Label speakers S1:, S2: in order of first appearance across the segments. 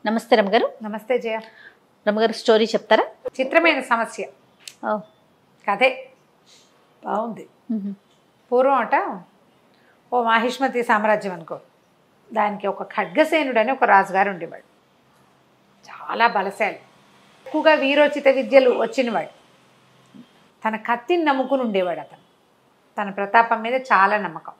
S1: నమస్తే రమగారు.
S2: నమస్తే జయ.
S1: రమగారు స్టోరీ చెప్తారా?
S2: చిత్రమైన సమస్య కథే బాగుంది. పూర్వం అట ఓ మాహిష్మతి సామ్రాజ్యం అనుకో, దానికి ఒక ఖడ్గసేనుడు అని ఒక రాజుగారు ఉండేవాడు. చాలా బలశాలి, ఎక్కువగా వీరోచిత విద్యలు వచ్చినవాడు. తన కత్తిని నమ్ముకుని ఉండేవాడు. అతను తన ప్రతాపం మీద చాలా నమ్మకం.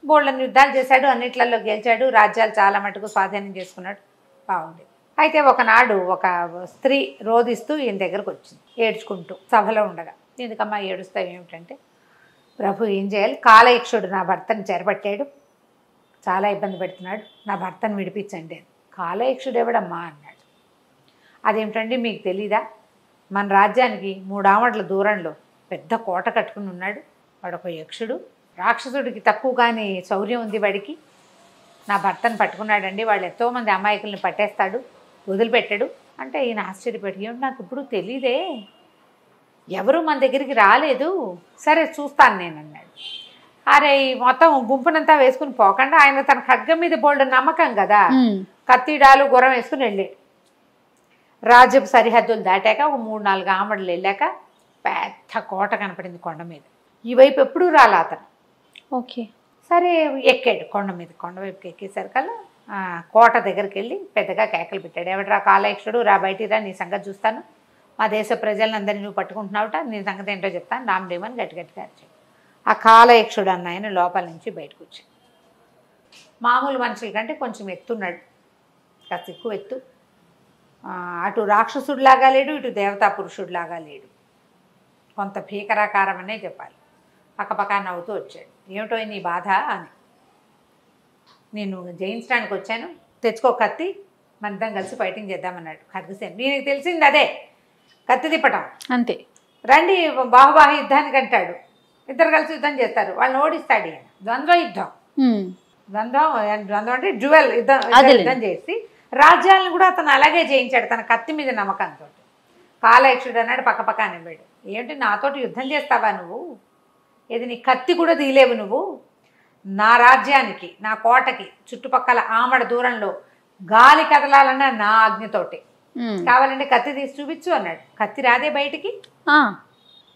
S2: బోళ్ళని యుద్ధాలు చేశాడు, అన్నిట్లలో గెలిచాడు, రాజ్యాలు చాలా మటుకు స్వాధీనం చేసుకున్నాడు. బాగుండేది. అయితే ఒకనాడు ఒక స్త్రీ రోధిస్తూ ఈయన దగ్గరకు వచ్చింది, ఏడ్చుకుంటూ సభలో ఉండగా. ఎందుకమ్మా ఏడుస్తావు ఏమిటంటే, ప్రభు ఏం చేయాలి, కాలయక్షుడు నా భర్తను చెరపట్టాడు, చాలా ఇబ్బంది పెడుతున్నాడు, నా భర్తను విడిపించండి అని. కాలయక్షుడు ఎవడమ్మా అన్నాడు. అదేమిటండి మీకు తెలీదా, మన రాజ్యానికి 3 ఆమడ్ల దూరంలో పెద్ద కోట కట్టుకుని ఉన్నాడు, వాడు ఒక యక్షుడు, రాక్షసుడికి తక్కువగానే శౌర్యం ఉంది వాడికి, నా భర్తను పట్టుకున్నాడండి, వాళ్ళు ఎంతోమంది అమాయకుల్ని పట్టేస్తాడు, వదిలిపెట్టాడు అంటే. ఈయన ఆశ్చర్యపడి, ఏమిటి నాకు ఇప్పుడు తెలీదే, ఎవరు మన దగ్గరికి రాలేదు, సరే చూస్తాను నేను అన్నాడు. అరే ఈ మొత్తం గుంపునంతా వేసుకుని పోకుండా ఆయన తన ఖడ్గం మీద బోల్డ్ నమ్మకం కదా, కత్తిడాలు గుర్రం వేసుకుని వెళ్ళాడు. రాజ్యపు సరిహద్దులు దాటాక ఒక 3-4 ఆమడలు వెళ్ళాక పెద్ద కోట కనపడింది కొండ మీద. ఈ వైపు ఎప్పుడూ రాలా అతను.
S1: ఓకే,
S2: సరే ఎక్కాడు కొండ మీద. కొండ వైపుకి ఎక్కేసరికల్లా కోట దగ్గరికి వెళ్ళి పెద్దగా కేకలు పెట్టాడు. ఎవడరా కాలయక్షుడు, రా బయటికి రా, నీ సంగతి చూస్తాను, మా దేశ ప్రజలను అందరినీ నువ్వు పట్టుకుంటున్నావుట, నీ సంగతి ఏంటో చెప్తాను, రామదేవని గట్టిగా అరిచాడు. ఆ కాలయక్షుడు అన్న ఆయన లోపల నుంచి బయటకు వచ్చాడు. మామూలు మనుషుల కంటే కొంచెం ఎత్తున్నాడు, కాస్త ఎక్కువ ఎత్తు. అటు రాక్షసుడిలాగా లేడు, ఇటు దేవతా పురుషుడిలాగా లేడు, కొంత భీకరాకారం అనే చెప్పాలి. పక్కపక్క నవ్వుతూ వచ్చాడు. ఏమిటో నీ బాధ అని. నేను జయించడానికి వచ్చాను, తెచ్చుకో కత్తి, మనిద్దరం కలిసి ఫైటింగ్ చేద్దామన్నాడు ఖడ్గసేనుడు. నీకు తెలిసింది అదే, కత్తి తిప్పటం అంతే. రండి బాహుబాహు యుద్ధానికి అంటాడు, ఇద్దరు కలిసి యుద్ధం చేస్తారు, వాళ్ళని ఓడిస్తాడు ఈయన. ద్వంద్వ యుద్ధం, ద్వంద్వం అంటే డ్యువెల్ యుద్ధం చేసి రాజ్యాలను కూడా అతను అలాగే జయించాడు తన కత్తి మీద నమ్మకంతో. కాలయక్షుడు అన్నాడు పక్కపక్క అనివాడు, ఏంటి నాతోటి యుద్ధం చేస్తావా నువ్వు, ఏది నీ కత్తి కూడా తీలేవు నువ్వు, నా రాజ్యానికి నా కోటకి చుట్టుపక్కల ఆమడ దూరంలో గాలి కదలాలన్నా నా ఆజ్ఞతోటి, కావాలంటే కత్తి తీసి చూపించు అన్నాడు. కత్తి రాదే బయటికి,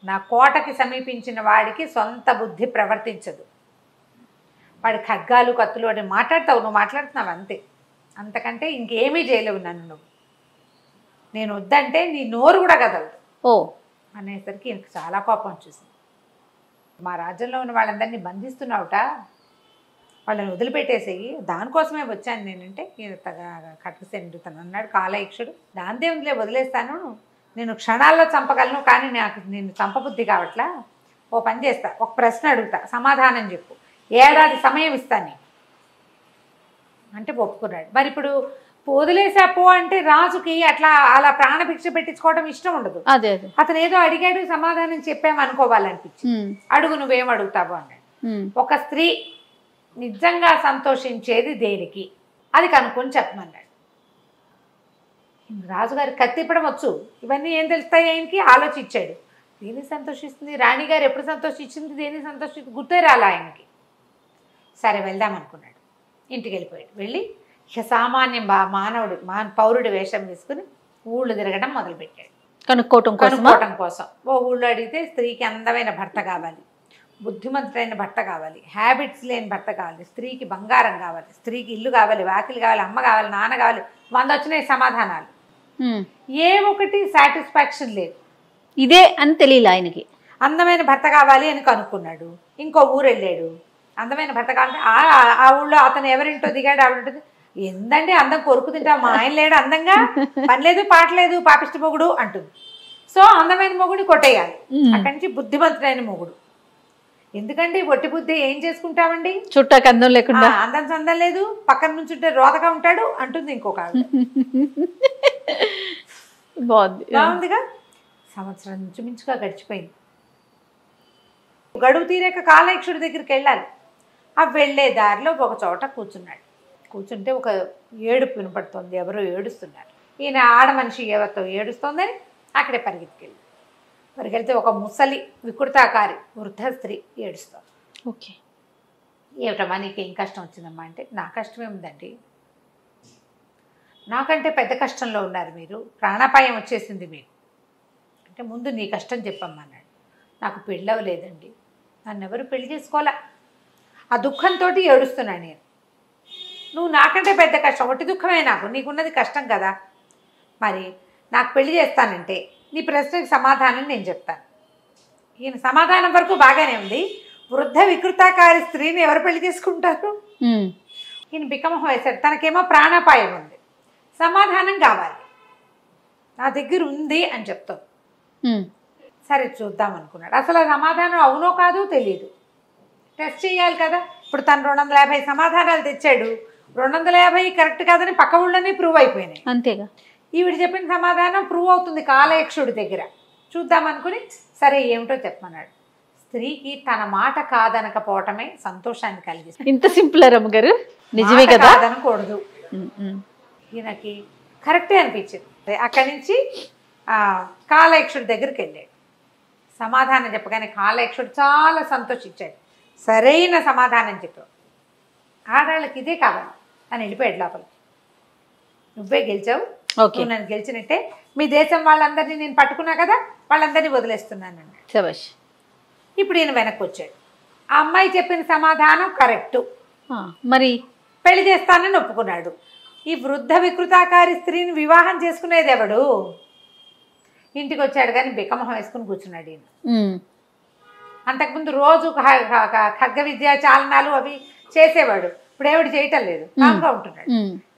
S2: నా కోటకి సమీపించిన వాడికి సొంత బుద్ధి ప్రవర్తించదు, వాడి ఖడ్గాలు కత్తులు అని మాట్లాడతావు, నువ్వు మాట్లాడుతున్నావు అంతే, అంతకంటే ఇంకేమీ చేయలేవు నన్ను నువ్వు, నేను వద్దంటే నీ నోరు కూడా కదలదు అనేసరికి ఈయనకు చాలా కోపం వచ్చేసింది. మా రాజ్యంలో ఉన్న వాళ్ళందరినీ బంధిస్తున్నావుట, వాళ్ళని వదిలిపెట్టేసేయి, దానికోసమే వచ్చాను నేనంటే. ఖడ్గసేనుడు తను అన్నాడు, కాలయక్షుడు దాందే ఉందిలే వదిలేస్తాను, నేను క్షణాల్లో చంపగలను, కానీ నాకు నేను చంపబుద్ధి కావట్లా, ఓ పని చేస్తా, ఒక ప్రశ్న అడుగుతా, సమాధానం చెప్పు, 1 ఏడాది సమయం ఇస్తాను అంటే ఒప్పుకున్నాడు. మరి ఇప్పుడు వదిలేసాపో అంటే రాజుకి అలా ప్రాణభిక్ష పెట్టించుకోవడం ఇష్టం ఉండదు.
S1: అదే
S2: అతను ఏదో అడిగాడు, సమాధానం చెప్పాము అనుకోవాలనిపించి, అడుగు నువ్వేం అడుగుతావు అన్నాడు. ఒక స్త్రీ నిజంగా సంతోషించేది దేనికి, అది కనుక్కొని చెప్పమన్నాడు. రాజుగారి కత్తిప్పడం వచ్చు, ఇవన్నీ ఏం తెలుస్తాయి ఆయనకి, ఆలోచించాడు. దేనికి సంతోషిస్తుంది, రాణిగారు ఎప్పుడు సంతోషించింది, దేనికి సంతోషిస్తుంది గుర్తే రాలా ఆయనకి. సరే వెళ్దాం అనుకున్నాడు, ఇంటికి వెళ్ళిపోయాడు. వెళ్ళి ఇక సామాన్య మానవుడు పౌరుడి వేషం వేసుకుని ఊళ్ళు తిరగడం మొదలుపెట్టాడు, కనుక్కోవటం కోసం. ఓ ఊళ్ళో అడిగితే స్త్రీకి అందమైన భర్త కావాలి, బుద్ధిమంతుడైన భర్త కావాలి, హ్యాబిట్స్ లేని భర్త కావాలి, స్త్రీకి బంగారం కావాలి, స్త్రీకి ఇల్లు కావాలి, వాకిలు కావాలి, అమ్మ కావాలి, నాన్న కావాలి, 100 వచ్చినాయి సమాధానాలు, ఏ ఒకటి సాటిస్ఫాక్షన్ లేదు.
S1: ఇదే అని తెలియదు ఆయనకి.
S2: అందమైన భర్త కావాలి అని కనుక్కున్నాడు. ఇంకో ఊరు వెళ్ళాడు, అందమైన భర్త కావాలంటే ఆ ఊళ్ళో అతను ఎవరింటో దిగాడు, ఆవిడంటుంది, ఎందండి అందం కొరుకు తింటా, మా ఆయన లేడు అందంగా, పని లేదు పాట లేదు, పాపిష్టి మొగుడు అంటుంది. సో అందమైన మొగుడిని కొట్టేయాలి, అక్కడి నుంచి బుద్ధిమంతుడైన మొగుడు. ఎందుకండి ఒట్టి బుద్ధి ఏం చేసుకుంటామండి,
S1: చుట్టాకి అందం లేకుండా,
S2: అందం చందం లేదు, పక్కన నుంచి ఉంటే రోతగా ఉంటాడు అంటుంది ఇంకొక. బాగుందిగా. సంవత్సరం నుంచి మించుగా గడిచిపోయింది. గడువు తీరాక కాలయక్షుడి దగ్గరికి వెళ్ళాలి. ఆ వెళ్ళే దారిలో ఒక చోట కూర్చున్నాడు. కూర్చుంటే ఒక ఏడుపు వినపడుతుంది, ఎవరో ఏడుస్తున్నారు. ఈయన ఆడ మనిషి ఎవరితో ఏడుస్తోందని అక్కడే పరిగెళ్తే ఒక ముసలి వికృతాకారి వృద్ధ స్త్రీ ఏడుస్తుంది.
S1: ఓకే,
S2: ఏమిటమ్మా నీకేం కష్టం వచ్చిందమ్మా అంటే, నా కష్టమే ఉందండి, నాకంటే పెద్ద కష్టంలో ఉన్నారు మీరు, ప్రాణాపాయం వచ్చేసింది మీకు అంటే ముందు నీ కష్టం చెప్పమ్మా అన్నాడు. నాకు పెళ్ళి అవ్వలేదండి, నన్ను ఎవరు పెళ్లి చేసుకోవాలా, ఆ దుఃఖంతో ఏడుస్తున్నాను నేను. నువ్వు నాకంటే పెద్ద కష్టం, ఒకటి దుఃఖమే నాకు, నీకున్నది కష్టం కదా. మరి నాకు పెళ్లి చేస్తానంటే నీ ప్రశ్నకి సమాధానం నేను చెప్తాను. ఈయన సమాధానం వరకు బాగానే ఉంది. వృద్ధ వికృతాకారి స్త్రీని ఎవరు పెళ్లి చేసుకుంటారు? ఈయన బిక్కమొహం వేశాడు. తనకేమో ప్రాణాపాయం ఉంది, సమాధానం కావాలి, నా దగ్గర ఉంది అని చెప్తాం. సరే చూద్దాం అనుకున్నాడు. అసలు ఆ సమాధానం అవునో కాదో తెలియదు, టెస్ట్ చేయాలి కదా. ఇప్పుడు తను 250 సమాధానాలు తెచ్చాడు, 250 కరెక్ట్ కాదని పక్క ఊళ్ళోనే ప్రూవ్ అయిపోయినాయి.
S1: అంతేగా.
S2: ఈవిడ చెప్పిన సమాధానం ప్రూవ్ అవుతుంది కాలయక్షుడి దగ్గర. చూద్దాం అనుకుని సరే ఏమిటో చెప్పమన్నాడు. స్త్రీకి తన మాట కాదనకపోవటమే సంతోషాన్ని కలిగిస్తుంది.
S1: ఇంత సింపుల్ రమ్మగారు, నిజమే కదా.
S2: కాదనకూడదు. ఈయనకి కరెక్టే అనిపించింది. అక్కడి నుంచి కాలయక్షుడి దగ్గరికి వెళ్ళాడు. సమాధానం చెప్పగానే కాలయక్షుడు చాలా సంతోషించాడు. సరైన సమాధానం చెప్పావు, ఆడాళ్ళకి ఇదే కావాలి అని వెళ్ళిపోయాడు లోపలికి. నువ్వే గెలిచావు, నువ్వు నన్ను గెలిచినట్టే, మీ దేశం వాళ్ళందరినీ నేను పట్టుకున్నా కదా, వాళ్ళందరినీ వదిలేస్తున్నాను అన్నాడు. ఇప్పుడు ఈయన వెనక్కి వచ్చాడు. ఆ అమ్మాయి చెప్పిన సమాధానం కరెక్టు,
S1: మరి
S2: పెళ్లి చేస్తానని ఒప్పుకున్నాడు. ఈ వృద్ధ వికృతాకారి స్త్రీని వివాహం చేసుకునేది ఎవడు? ఇంటికి వచ్చాడు కానీ బిక్కమొహం వేసుకుని కూర్చున్నాడు ఈయన. అంతకుముందు రోజు ఖడ్గ విద్య చాలనాలు అవి చేసేవాడు, ఇప్పుడు ఏమిటి చేయటం లేదు, కామ్గా ఉంటున్నాడు.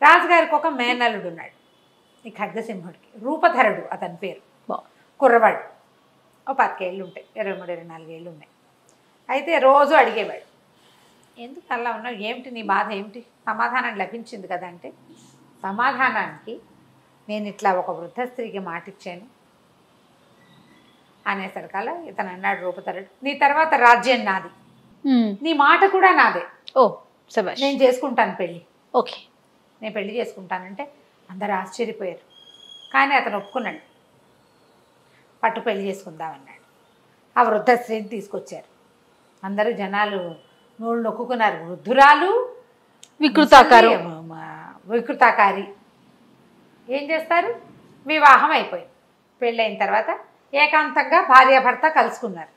S2: రాజుగారికి ఒక మేనల్లుడు ఉన్నాడు, ఈ ఖడ్గసింహుడికి, రూపధరుడు అతని పేరు. కుర్రవాడు, ఓ 10 ఏళ్ళు ఉంటాయి, 23-24 ఏళ్ళు ఉన్నాయి. అయితే రోజు అడిగేవాడు, ఎందుకు అలా ఉన్నావు, ఏమిటి నీ బాధ ఏమిటి, సమాధానం లభించింది కదా అంటే, సమాధానానికి నేను ఇట్లా ఒక వృద్ధ స్త్రీకి మాట ఇచ్చాను అనేసరికల్లా ఇతను అన్నాడు రూపధరుడు, నీ తర్వాత రాజ్యం నాది, నీ మాట కూడా నాదే,
S1: ఓ శభాష్,
S2: నేను చేసుకుంటాను పెళ్ళి,
S1: ఓకే
S2: నేను పెళ్లి చేసుకుంటానంటే అందరూ ఆశ్చర్యపోయారు. కానీ అతను ఒప్పుకున్నాడు, పట్టు పెళ్లి చేసుకుందామన్నాడు. ఆ వృద్ధ స్త్రీని తీసుకొచ్చారు. అందరూ జనాలు నోళ్ళు నొక్కున్నారు. వృద్ధురాలు, వికృతాకారి ఏం చేస్తారు? వివాహం అయిపోయింది. పెళ్ళైన తర్వాత ఏకాంతంగా భార్యాభర్త కలుసుకున్నారు.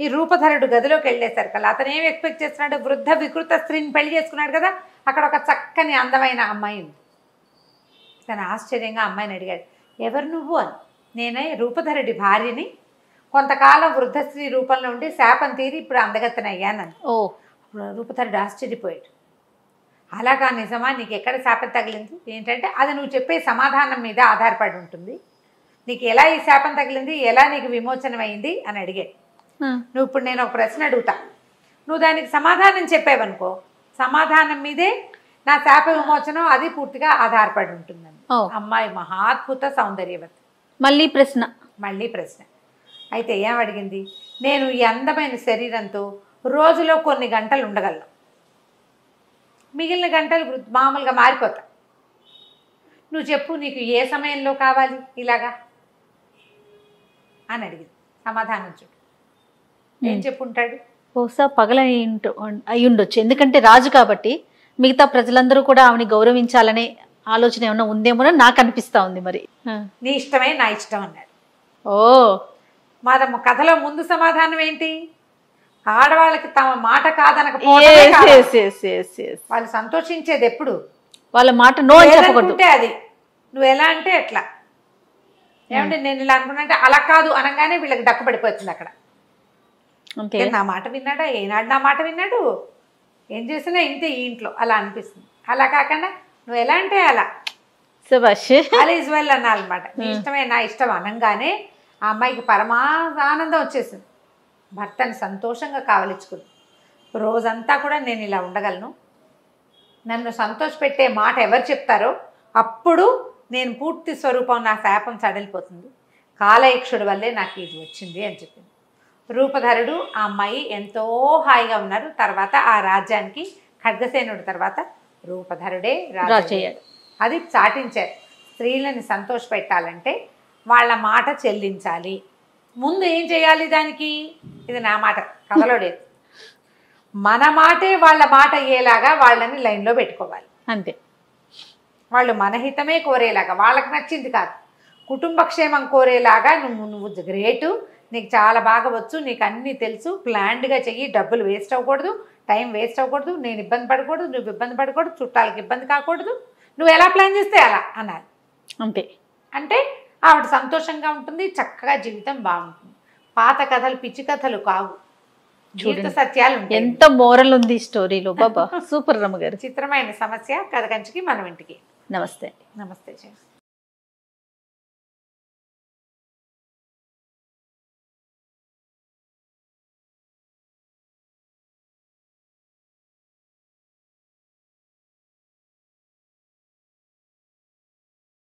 S2: ఈ రూపధరుడు గదిలోకి వెళ్ళేసరికల్లా అతను ఏం ఎక్స్పెక్ట్ చేస్తున్నాడు? వృద్ధ వికృత స్త్రీని పెళ్లి చేసుకున్నాడు కదా, అక్కడ ఒక చక్కని అందమైన అమ్మాయి ఉంది. తను ఆశ్చర్యంగా అమ్మాయిని అడిగాడు, ఎవరు నువ్వు అని. నేనే రూపధరుడి భార్యని, కొంతకాలం వృద్ధ స్త్రీ రూపంలో ఉండి శాపం తీరి ఇప్పుడు అందగత్తెన అయ్యానని.
S1: ఓ,
S2: రూపధరుడు ఆశ్చర్యపోయాడు. అలాగా, నిజమా, నీకు ఎక్కడ శాపం తగిలింది? ఏంటంటే అది నువ్వు చెప్పే సమాధానం మీద ఆధారపడి ఉంటుంది, నీకు ఎలా ఈ శాపం తగిలింది, ఎలా నీకు విమోచనం అయింది అని అడిగాడు. నువ్వు ఇప్పుడు నేను ఒక ప్రశ్న అడుగుతా, నువ్వు దానికి సమాధానం చెప్పావనుకో, సమాధానం మీదే నా శాప విమోచనం అది పూర్తిగా ఆధారపడి ఉంటుందండి. అమ్మాయి మహాద్భుత సౌందర్యవతి.
S1: మళ్ళీ ప్రశ్న. అయితే ఏం అడిగింది? నేను ఈ అందమైన శరీరంతో రోజులో కొన్ని గంటలు ఉండగలను, మిగిలిన గంటలు మామూలుగా మారిపోతా. నువ్వు చెప్పు, నీకు ఏ సమయంలో కావాలి ఇలాగా అని అడిగింది. సమాధానం చూడు, ఏం చెప్పుంటాడు? బహుశా పగల అయి ఉండొచ్చు, ఎందుకంటే రాజు కాబట్టి మిగతా ప్రజలందరూ కూడా ఆమెని గౌరవించాలనే ఆలోచన ఏమన్నా ఉందేమో నాకు అనిపిస్తా ఉంది. మరి
S2: నీ ఇష్టమే నా ఇష్టం అన్నాడు.
S1: ఓ,
S2: మాదమ్మ కథలో ముందు సమాధానం ఏంటి? ఆడవాళ్ళకి తమ మాట కాదనక వాళ్ళు సంతోషించేది ఎప్పుడు?
S1: వాళ్ళ మాట నో అని చెప్పకూడదు.
S2: అది నువ్వు ఎలా అంటే ఎట్లా, ఏమంటే నేను ఇలా అనుకున్నా అంటే అలా కాదు అనగానే వీళ్ళకి డక్కు పడిపోతుంది అక్కడ. నా మాట విన్నాడా, ఏనాడు నా మాట విన్నాడు, ఏం చేసినా ఇంతే ఈ ఇంట్లో అలా అనిపిస్తుంది. అలా కాకుండా నువ్వు ఎలా అంటే అలా, ఆల్ ఈజ్ వెల్ అనాలన్నమాట. నీ ఇష్టమే నా ఇష్టం అనగానే ఆ అమ్మాయికి పరమానందం వచ్చేసింది. భర్తని సంతోషంగా కావలించుకుంది. రోజంతా కూడా నేను ఇలా ఉండగలను, నన్ను సంతోషపెట్టే మాట ఎవరు చెప్తారో అప్పుడు నేను పూర్తి స్వరూపం, నా శాపం సడలిపోతుంది, కాలయక్షుడి వల్లే నాకు ఇది వచ్చింది అని చెప్పింది. రూపధరుడు ఆ అమ్మాయి ఎంతో హాయిగా ఉన్నారు. తర్వాత ఆ రాజ్యానికి ఖడ్గసేనుడి తర్వాత రూపధరుడే రాజు అయ్యాడు. అది చాటించారు. స్త్రీలని సంతోషపెట్టాలంటే వాళ్ళ మాట చెల్లించాలి. ముందు ఏం చేయాలి దానికి? ఇది నా మాట, కథలో లేదు. మన మాటే వాళ్ళ మాట అయ్యేలాగా వాళ్ళని లైన్లో పెట్టుకోవాలి.
S1: అంతే.
S2: వాళ్ళు మన హితమే కోరేలాగా, వాళ్ళకి నచ్చింది కాదు, కుటుంబ క్షేమం కోరేలాగా నువ్వు గ్రేటు, నీకు చాలా బాగా వచ్చు, నీకు అన్నీ తెలుసు, ప్లాన్డ్గా చెయ్యి, డబ్బులు వేస్ట్ అవ్వకూడదు, టైం వేస్ట్ అవ్వకూడదు, నేను ఇబ్బంది పడకూడదు, నువ్వు ఇబ్బంది పడకూడదు, చుట్టాలకి ఇబ్బంది కాకూడదు, నువ్వు ఎలా ప్లాన్ చేస్తే అలా అన్నారు.
S1: అంతే.
S2: అంటే ఆవిడ సంతోషంగా ఉంటుంది, చక్కగా జీవితం బాగుంటుంది. పాత కథలు పిచ్చి కథలు కావు, జీవిత సత్యాలు ఉంటాయి.
S1: ఎంత మోరల్ ఉంది ఈ స్టోరీలో బాబా. సూపర్ రమ్మ గారు.
S2: చిత్రమైన సమస్య కథ కంచికి మనం ఇంటికి.
S1: నమస్తే.
S2: నమస్తే.